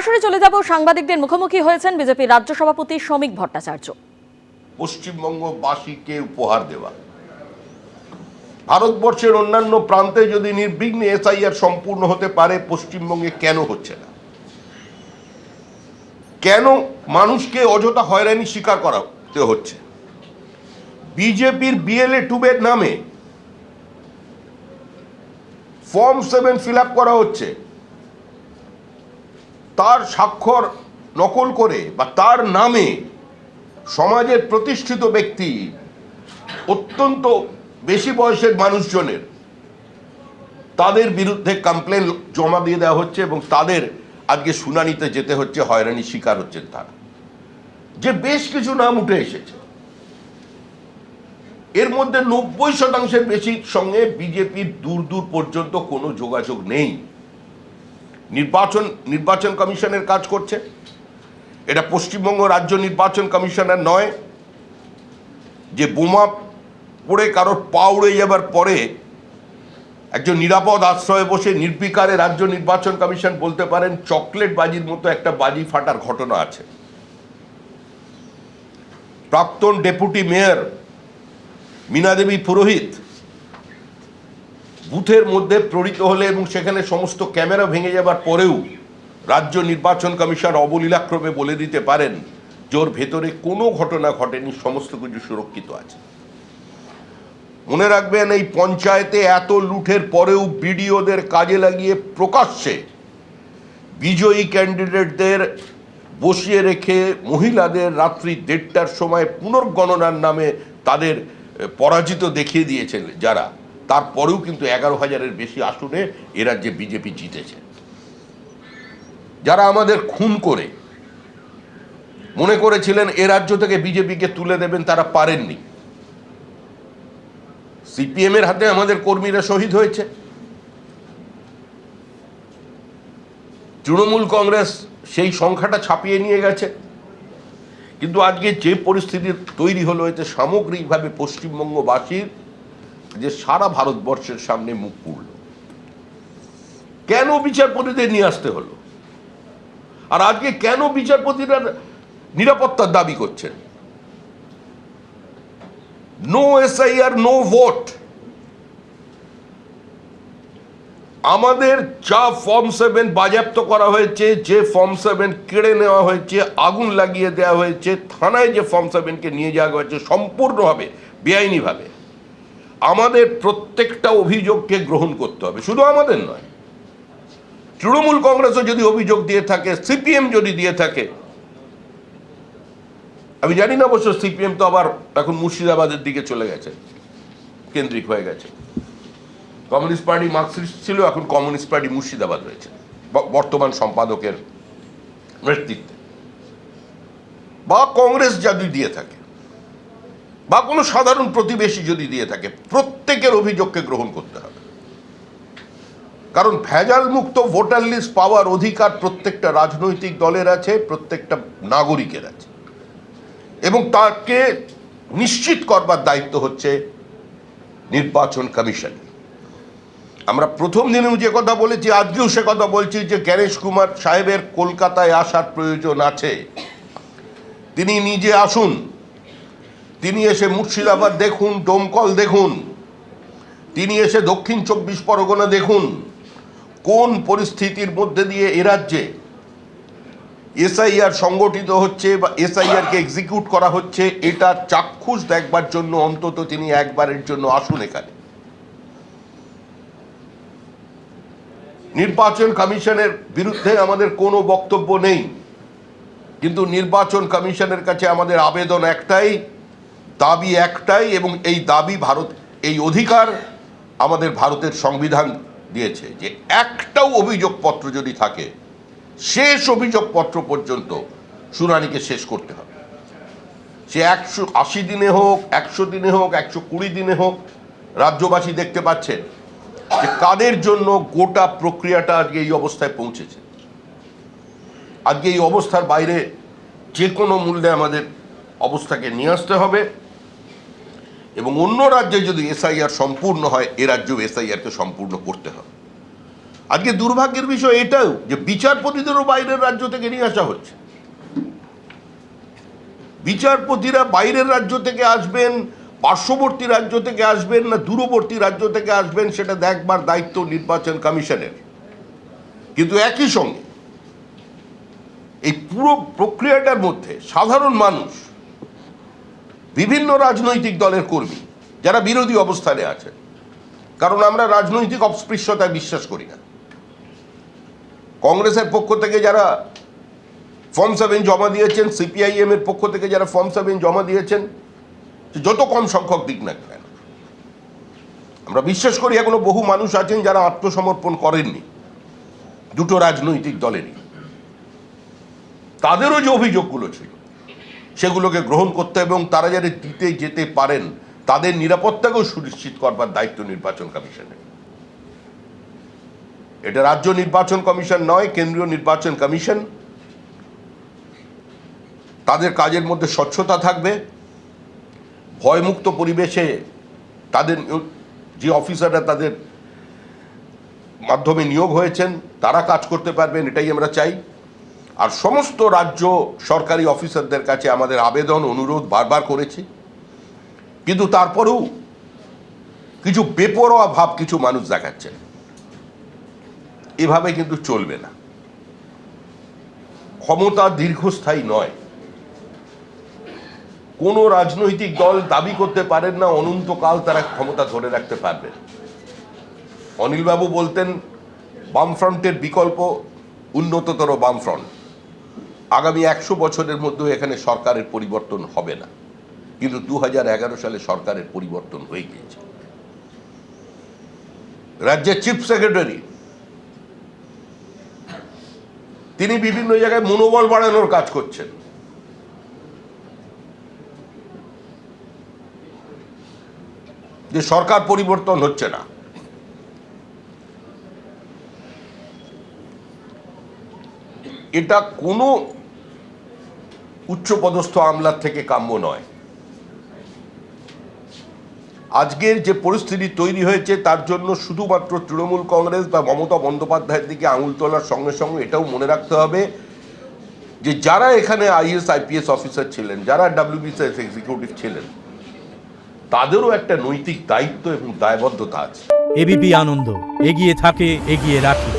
সরাসরি চলে যাব, সাংবাদিকদের মুখোমুখি হয়েছেন বিজেপির রাজ্য সভাপতি শ্রমিক ভট্টাচার্য। পশ্চিমবঙ্গবাসীকে উপহার দেওয়া, ভারতবর্ষের অন্যান্য প্রান্তে যদি নির্বিঘ্নে এসআইআর সম্পূর্ণ হতে পারে, পশ্চিমবঙ্গে কেন হচ্ছে না? কেন মানুষকে অযথা হয়রানি স্বীকার করাতে হচ্ছে? বিজেপির বিএলএ টুবের নামে ফর্ম 7 ফিল আপ করা হচ্ছে, তার স্বাক্ষর নকল করে বা তার নামে সমাজের প্রতিষ্ঠিত ব্যক্তি, অত্যন্ত বেশি বয়সের মানুষজনের, তাদের বিরুদ্ধে কমপ্লেন জমা দিয়ে দেওয়া হচ্ছে এবং তাদের আজকে শুনানিতে যেতে হচ্ছে, হয়রানি শিকার হচ্ছেন তারা। যে বেশ কিছু নাম উঠে এসেছে, এর মধ্যে 90% বেশির সঙ্গে বিজেপির দূর দূর পর্যন্ত কোনো যোগাযোগ নেই। নির্বাচন কমিশনের কাজ করছে, এটা পশ্চিমবঙ্গ রাজ্য নির্বাচন কমিশনার নয় যে বোমা পড়ে কারোর পা উড়ে যাবার পরে একজন নিরাপদ আশ্রয়ে বসে নির্বিকারে রাজ্য নির্বাচন কমিশন বলতে পারেন চকলেট বাজির মতো একটা বাজি ফাটার ঘটনা আছে। প্রাক্তন ডেপুটি মেয়র মীনা দেবী পুরোহিত বুথের মধ্যে প্রেরিত হলে এবং সেখানে সমস্ত ক্যামেরা ভেঙে যাবার পরেও রাজ্য নির্বাচন কমিশন অবলীলাক্রমে বলে দিতে পারেন যে ওর ভেতরে কোনো ঘটনা ঘটেনি, সমস্ত কিছু সুরক্ষিত আছে। মনে রাখবেন, এই পঞ্চায়েতে এত লুঠের পরেও বিডিওদের কাজে লাগিয়ে প্রকাশ্যে বিজয়ী ক্যান্ডিডেটদের বসিয়ে রেখে মহিলাদের রাত্রি 1:30টার সময় পুনর্গণনার নামে তাদের পরাজিত দেখিয়ে দিয়েছেন যারা, তারপরেও কিন্তু 11,000-এর বেশি আসনে এ রাজ্যে বিজেপি জিতেছে। যারা আমাদের খুন করে মনে করেছিলেন এ রাজ্য থেকে বিজেপিকে তুলে দেবেন, তারা পারেননি। সিপিএম এর হাতে আমাদের কর্মীরা শহীদ হয়েছে, তৃণমূল কংগ্রেস সেই সংখ্যাটা ছাপিয়ে নিয়ে গেছে। কিন্তু আজকে যে পরিস্থিতি তৈরি হলো, এতে সামগ্রিকভাবে পশ্চিমবঙ্গবাসীর যে সারা ভারতবর্ষের সামনে মুখ পুরল। কেন বিচারপতিদের নিয়ে আসতে হলো? আর আজকে কেন বিচারপতিরা নিরাপত্তার দাবি করছেন? No SIR, no vote. আমাদের যা ফর্ম 7 বাজেয়াপ্ত করা হয়েছে, যে ফর্ম 7 কেড়ে নেওয়া হয়েছে, আগুন লাগিয়ে দেওয়া হয়েছে, থানায় যে ফর্ম 7-কে নিয়ে যাওয়া হয়েছে সম্পূর্ণভাবে বেআইনিভাবে, আমাদের প্রত্যেকটা অভিযোগকে গ্রহণ করতে হবে। শুধু আমাদের নয়, তৃণমূল কংগ্রেসও যদি অভিযোগ দিয়ে থাকে, সিপিএম যদি দিয়ে থাকে, আমি জানি না অবশ্য সিপিএম তো আবার এখন মুর্শিদাবাদের দিকে চলে গেছে, কেন্দ্রিক হয়ে গেছে। কমিউনিস্ট পার্টি মার্কসিস্ট ছিল, এখন কমিউনিস্ট পার্টি মুর্শিদাবাদ রয়েছে বর্তমান সম্পাদকের নেতৃত্বে। বা কংগ্রেস যদি দিয়ে থাকে, বা কোনো সাধারণ প্রতিবেশী যদি দিয়ে থাকে, প্রত্যেকের অভিযোগকে গ্রহণ করতে হবে। কারণ ভেজাল মুক্ত ভোটার লিস্ট পাওয়ার অধিকার প্রত্যেকটা রাজনৈতিক দলের আছে, প্রত্যেকটা নাগরিকের আছে, এবং তাকে নিশ্চিত করবার দায়িত্ব হচ্ছে নির্বাচন কমিশন। আমরা প্রথম দিনেও যে কথা বলেছি, আজকেও সে কথা বলছি যে গণেশ কুমার সাহেবের কলকাতায় আসার প্রয়োজন আছে। তিনি নিজে আসুন, তিনি এসে মুর্শিদাবাদ দেখুন, ডোমকল দেখুন, তিনি এসে দক্ষিণ 24 পরগনা দেখুন, কোন পরিস্থিতির মধ্যে দিয়ে এ রাজ্যে এসআইআর সংগঠিত হচ্ছে বা এসআইআরকে এক্সিকিউট করা হচ্ছে, এটা চাক্ষুষ দেখবার জন্য অন্তত তিনি একবারের জন্য আসুন এখানে। নির্বাচন কমিশনের বিরুদ্ধে আমাদের কোনো বক্তব্য নেই, কিন্তু নির্বাচন কমিশনের কাছে আমাদের আবেদন একটাই, দাবি একটাই, এবং এই দাবি এই অধিকার আমাদের ভারতের সংবিধান দিয়েছে যে একটাও অভিযোগপত্র যদি থাকে, শেষ অভিযোগপত্র পর্যন্ত শুনানিকে শেষ করতে হবে। সে 180 দিনে হোক, 100 দিনে হোক, 120 দিনে হোক, রাজ্যবাসী দেখতে পাচ্ছেন যে কাদের জন্য গোটা প্রক্রিয়াটা আজকে এই অবস্থায় পৌঁছেছে। আজকে এই অবস্থার বাইরে যে কোনো মূল্যে আমাদের অবস্থাকে নিয়ে আসতে হবে, এবং অন্য রাজ্যে যদি এসআইআর সম্পূর্ণ হয়, এ রাজ্যেও এসআইআরকে সম্পূর্ণ করতে হবে। আজকে দুর্ভাগ্যের বিষয় এটাও যে বিচারপতিদেরও বাইরের রাজ্য থেকে নিয়ে আসা হচ্ছে। বিচারপতিরা বাইরের রাজ্য থেকে আসবেন, পার্শ্ববর্তী রাজ্য থেকে আসবেন না দূরবর্তী রাজ্য থেকে আসবেন, সেটা দেখবার দায়িত্ব নির্বাচন কমিশনের। কিন্তু একই সঙ্গে এই পুরো প্রক্রিয়াটার মধ্যে সাধারণ মানুষ, বিভিন্ন রাজনৈতিক দলের কর্মী যারা বিরোধী অবস্থানে আছেন, কারণ আমরা রাজনৈতিক অস্পৃশ্যতায় বিশ্বাস করি না। কংগ্রেসের পক্ষ থেকে যারা ফর্ম 7 জমা দিয়েছেন, সিপিআইএম এর পক্ষ থেকে যারা ফর্ম 7 জমা দিয়েছেন, যত কম সংখ্যক দিক না কেন, আমরা বিশ্বাস করি এখনো বহু মানুষ আছেন যারা আত্মসমর্পণ করেননি দুটো রাজনৈতিক দলেরই। তাদেরও যে অভিযোগগুলো ছিল সেগুলোকে গ্রহণ করতে এবং তারা যারা দিতে যেতে পারেন তাদের নিরাপত্তাকেও সুনিশ্চিত করবার দায়িত্ব নির্বাচন কমিশনের। এটা রাজ্য নির্বাচন কমিশন নয়, কেন্দ্রীয় নির্বাচন কমিশন। তাদের কাজের মধ্যে স্বচ্ছতা থাকবে, ভয়মুক্ত পরিবেশে তাদের যে অফিসাররা তাদের মাধ্যমে নিয়োগ হয়েছেন তারা কাজ করতে পারবেন, এটাই আমরা চাই। আর সমস্ত রাজ্য সরকারি অফিসারদের কাছে আমাদের আবেদন, অনুরোধ বারবার করেছি, কিন্তু তারপরেও কিছু বেপরোয়া ভাব কিছু মানুষ দেখাচ্ছেন। এভাবে কিন্তু চলবে না। ক্ষমতা দীর্ঘস্থায়ী নয়। কোনো রাজনৈতিক দল দাবি করতে পারেন না অনন্তকাল তারা ক্ষমতা ধরে রাখতে পারবে। অনিলবাবু বলতেন বামফ্রন্টের বিকল্প উন্নততর বামফ্রন্ট। আগামী 100 বছরের মধ্যে এখানে সরকারের পরিবর্তন হবে না, কিন্তু 2011 সালে সরকারের পরিবর্তন হয়ে গিয়েছে। রাজ্যের চিফ সেক্রেটারি তিনি বিভিন্ন জায়গায় মনোবল বাড়ানোর কাজ করছেন। যে সরকার পরিবর্তন হচ্ছে না, এটা কোনো উচ্চপদস্থ আমলার থেকে কাম্য নয়। আজকের যে পরিস্থিতি তৈরি হয়েছে তার জন্য শুধুমাত্র তৃণমূল কংগ্রেস বা মমতা বন্দ্যোপাধ্যায়ের দিকে আঙুল তোলার সঙ্গে সঙ্গে এটাও মনে রাখতে হবে যে যারা এখানে আইএস আইপিএস অফিসার ছিলেন, যারা ডাব্লিউবিসিএস এক্সিকিউটিভ ছিলেন, তাদেরও একটা নৈতিক দায়িত্ব এবং দায়বদ্ধতা আছে। এবিপি আনন্দ, এগিয়ে থাকে, এগিয়ে রাখে।